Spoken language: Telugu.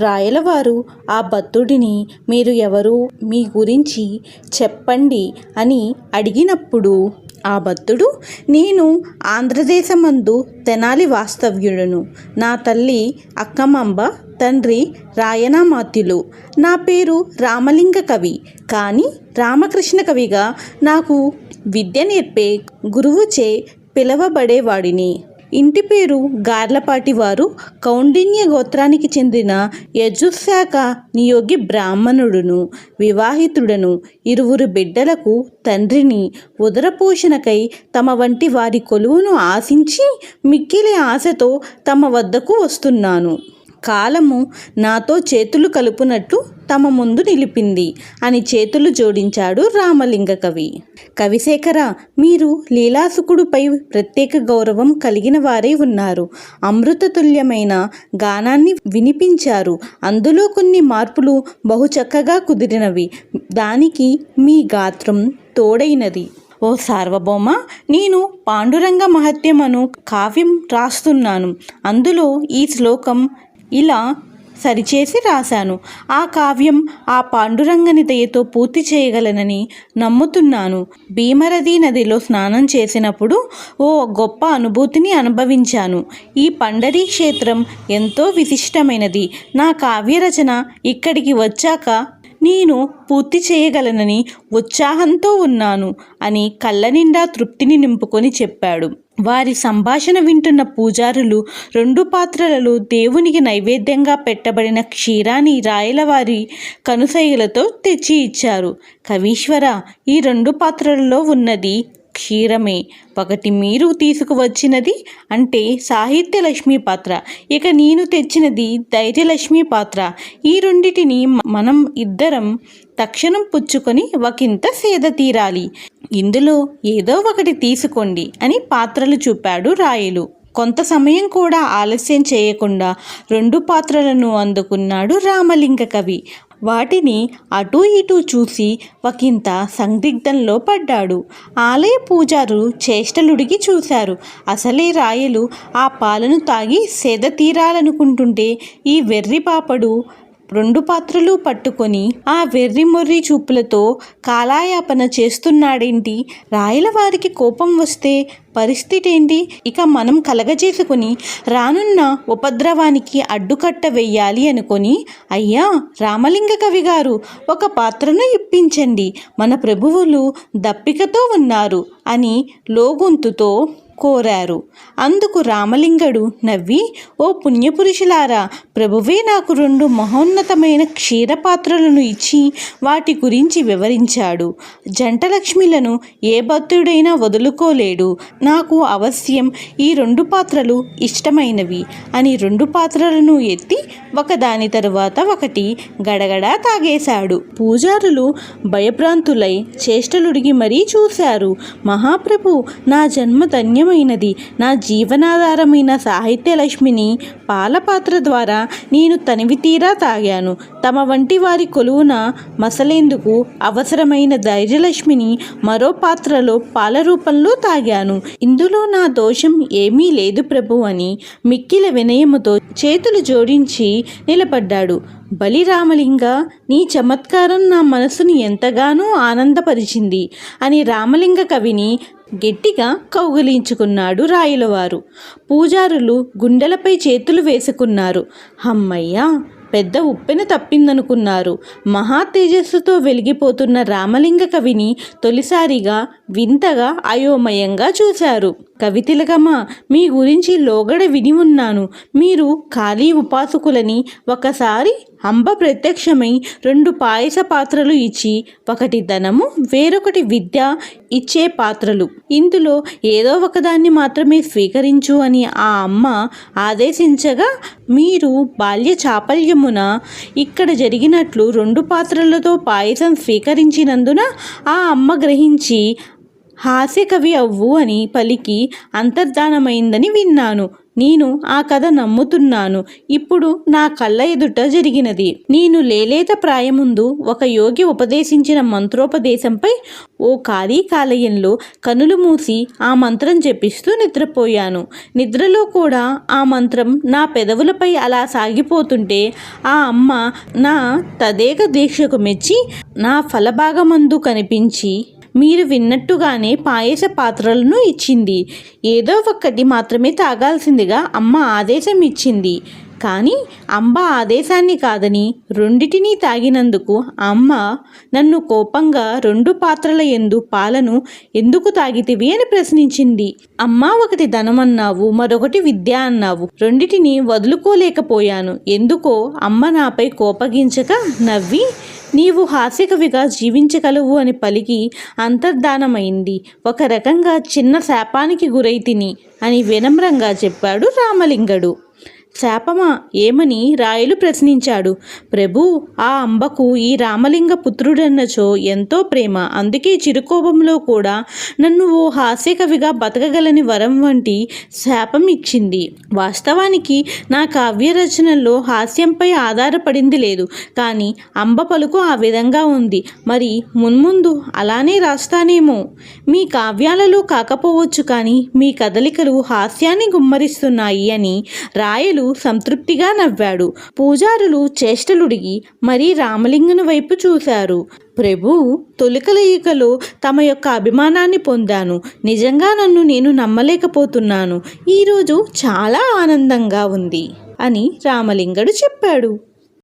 రాయలవారు ఆ భక్తుడిని మీరు ఎవరు, మీ గురించి చెప్పండి అని అడిగినప్పుడు ఆ భక్తుడు నేను ఆంధ్రదేశమందు తెనాలి వాస్తవ్యుడను. నా తల్లి అక్కమాంబ, తండ్రి రాయనామాత్యులు. నా పేరు రామలింగ కవి. కానీ రామకృష్ణ కవిగా నాకు విద్య నేర్పే గురువుచే పిలవబడేవాడిని. ఇంటి పేరు గార్లపాటి వారు. కౌండిన్య గోత్రానికి చెందిన యజుశాఖ నియోగి బ్రాహ్మణుడును, వివాహితుడను. 2 బిడ్డలకు తండ్రిని. ఉదరపోషణకై తమ వంటి వారి కొలువును ఆశించి మిక్కిలి ఆశతో తమ వద్దకు వస్తున్నాను. కాలము నాతో చేతులు కలుపునట్లు తమ ముందు నిలిపింది అని చేతులు జోడించాడు రామలింగ కవి. కవిశేఖర, మీరు లీలాసుకుడుపై ప్రత్యేక గౌరవం కలిగిన వారే ఉన్నారు. అమృతతుల్యమైన గానాన్ని వినిపించారు. అందులో కొన్ని మార్పులు బహు చక్కగా కుదిరినవి. దానికి మీ గాత్రం తోడైనది. ఓ సార్వభౌమ, నేను పాండురంగ మహత్యమను కావ్యం రాస్తున్నాను. అందులో ఈ శ్లోకం ఇలా సరిచేసి రాశాను. ఆ కావ్యం ఆ పాండురంగని దయతో పూర్తి చేయగలనని నమ్ముతున్నాను. భీమరథి నదిలో స్నానం చేసినప్పుడు ఓ గొప్ప అనుభూతిని అనుభవించాను. ఈ పండరీ క్షేత్రం ఎంతో విశిష్టమైనది. నా కావ్యరచన ఇక్కడికి వచ్చాక నేను పూర్తి చేయగలనని ఉత్సాహంతో ఉన్నాను అని కళ్ళ నిండా తృప్తిని నింపుకొని చెప్పాడు. వారి సంభాషణ వింటున్న పూజారులు 2 పాత్రలలో దేవునికి నైవేద్యంగా పెట్టబడిన క్షీరాన్ని రాయలవారి కనుసైగలతో తెచ్చి ఇచ్చారు. కవీశ్వర, ఈ 2 పాత్రలలో ఉన్నది క్షీరమే. ఒకటి మీరు తీసుకువచ్చినది అంటే సాహిత్యలక్ష్మి పాత్ర, ఇక నేను తెచ్చినది ధైర్యలక్ష్మి పాత్ర. ఈ రెండిటిని మనం ఇద్దరం తక్షణం పుచ్చుకొని ఒకంత సేద తీరాలి. ఇందులో ఏదో ఒకటి తీసుకోండి అని పాత్రలు చూపాడు రాయలు. కొంత సమయం కూడా ఆలస్యం చేయకుండా 2 పాత్రలను అందుకున్నాడు రామలింగ కవి. వాటిని అటూ ఇటూ చూసి ఒకంత సందిగ్ధంలో పడ్డాడు. ఆలయ పూజారు చేష్టలుడిగి చూశారు. అసలే రాయలు ఆ పాలను తాగి సేద తీరాలనుకుంటుంటే ఈ వెర్రి పాపడు 2 పాత్రలు పట్టుకొని ఆ వెర్రి మొర్రి చూపులతో కాలాయాపన చేస్తున్నాడేంటి? రాయలవారికి కోపం వస్తే పరిస్థితి ఏంటి? ఇక మనం కలగజేసుకుని రానున్న ఉపద్రవానికి అడ్డుకట్ట వెయ్యాలి అనుకొని, అయ్యా రామలింగ కవి గారు, ఒక పాత్రను ఇప్పించండి, మన ప్రభువులు దప్పికతో ఉన్నారు అని లోగొంతుతో కోరారు. అందుకు రామలింగడు నవ్వి, ఓ పుణ్యపురుషులారా, ప్రభువే నాకు 2 మహోన్నతమైన క్షీరపాత్రలను ఇచ్చి వాటి గురించి వివరించాడు. జంటలక్ష్మిలను ఏ భక్తుడైనా వదులుకోలేడు. నాకు అవశ్యం ఈ 2 పాత్రలు ఇష్టమైనవి అని 2 పాత్రలను ఎత్తి ఒకదాని తరువాత ఒకటి గడగడా తాగేశాడు. పూజారులు భయభ్రాంతులై చేష్టలుడిగి మరీ చూశారు. మహాప్రభు, నా జన్మ ధన్యమైనది. నా జీవనాధారమైన సాహిత్యలక్ష్మిని పాలపాత్ర ద్వారా నేను తనివి తీరా తాగాను. తమ వంటి వారి కొలువున మసలేందుకు అవసరమైన ధైర్యలక్ష్మిని మరో పాత్రలో పాల రూపంలో తాగాను. ఇందులో నా దోషం ఏమీ లేదు ప్రభు అని మిక్కిల వినయముతో చేతులు జోడించి నిలబడ్డాడు. బలిరామలింగ, నీ చమత్కారం నా మనసును ఎంతగానో ఆనందపరిచింది అని రామలింగ కవిని గట్టిగా కౌగిలించుకున్నాడు రాయలవారు. పూజారులు గుండెలపై చేతులు వేసుకున్నారు. హమ్మయ్య, పెద్ద ఉప్పెన తప్పిందనుకున్నారు. మహా తేజస్సుతో వెలిగిపోతున్న రామలింగ కవిని తొలిసారిగా వింతగా అయోమయంగా చూశారు. కవితిలకమ్మ, మీ గురించి లోగడ విని ఉన్నాను. మీరు ఖాళీ ఉపాసకులని. ఒకసారి అంబ ప్రత్యక్షమై 2 పాయస పాత్రలు ఇచ్చి ఒకటి ధనము వేరొకటి విద్య ఇచ్చే పాత్రలు, ఇందులో ఏదో ఒకదాన్ని మాత్రమే స్వీకరించు అని ఆ అమ్మ ఆదేశించగా మీరు బాల్య చాపల్యమున ఇక్కడ జరిగినట్లు 2 పాత్రలతో పాయసం స్వీకరించినందున ఆ అమ్మ గ్రహించి హాస్యకవి అవ్వు అని పలికి అంతర్ధానమైందని విన్నాను. నేను ఆ కథ నమ్ముతున్నాను. ఇప్పుడు నా కళ్ళ ఎదుట జరిగినది. నేను లేలేత ప్రాయముందు ఒక యోగి ఉపదేశించిన మంత్రోపదేశంపై ఓ ఖాళీ కాలయంలో కనులు మూసి ఆ మంత్రం జపిస్తూ నిద్రపోయాను. నిద్రలో కూడా ఆ మంత్రం నా పెదవులపై అలా సాగిపోతుంటే ఆ అమ్మ నా తదేక దీక్షకు మెచ్చి నా ఫలభాగమందు కనిపించి మీరు విన్నట్టుగానే పాయస పాత్రలను ఇచ్చింది. ఏదో ఒక్కటి మాత్రమే తాగాల్సిందిగా అమ్మ ఆదేశం ఇచ్చింది. కానీ అంబ ఆదేశాన్ని కాదని రెండిటినీ తాగినందుకు అమ్మ నన్ను కోపంగా 2 పాత్రల యందు పాలను ఎందుకు తాగితివి అని ప్రశ్నించింది. అమ్మ, ఒకటి ధనమన్నావు, మరొకటి విద్య అన్నావు. రెండిటిని వదులుకోలేకపోయాను. ఎందుకో అమ్మ నాపై కోపగించక నవ్వి నీవు హాస్యకవిగా జీవించగలవు అని పలికి అంతర్ధానమైంది. ఒక రకంగా చిన్న శాపానికి గురైతిని అని వినమ్రంగా చెప్పాడు రామలింగడు. శాపమా? ఏమని రాయలు ప్రశ్నించాడు. ప్రభు, ఆ అంబకు ఈ రామలింగ పుత్రుడన్నచో ఎంతో ప్రేమ. అందుకే చిరుకోపంలో కూడా నన్ను ఓ హాస్యకవిగా బతకగలని వరం వంటి శాపం ఇచ్చింది. వాస్తవానికి నా కావ్య రచనల్లో హాస్యంపై ఆధారపడింది లేదు. కానీ అంబ పలుకు ఆ విధంగా ఉంది. మరి మున్ముందు అలానే రాస్తానేమో. మీ కావ్యాలలో కాకపోవచ్చు, కానీ మీ కదలికలు హాస్యాన్ని గుమ్మరిస్తున్నాయి అని రాయలు సంతృప్తిగా నవ్వాడు. పూజారులు చేష్టలుడిగి మరీ రామలింగుని వైపు చూశారు. ప్రభు, తొలికలయికలో తమ యొక్క అభిమానాన్ని పొందాను. నిజంగా నన్ను నేను నమ్మలేకపోతున్నాను. ఈరోజు చాలా ఆనందంగా ఉంది అని రామలింగడు చెప్పాడు.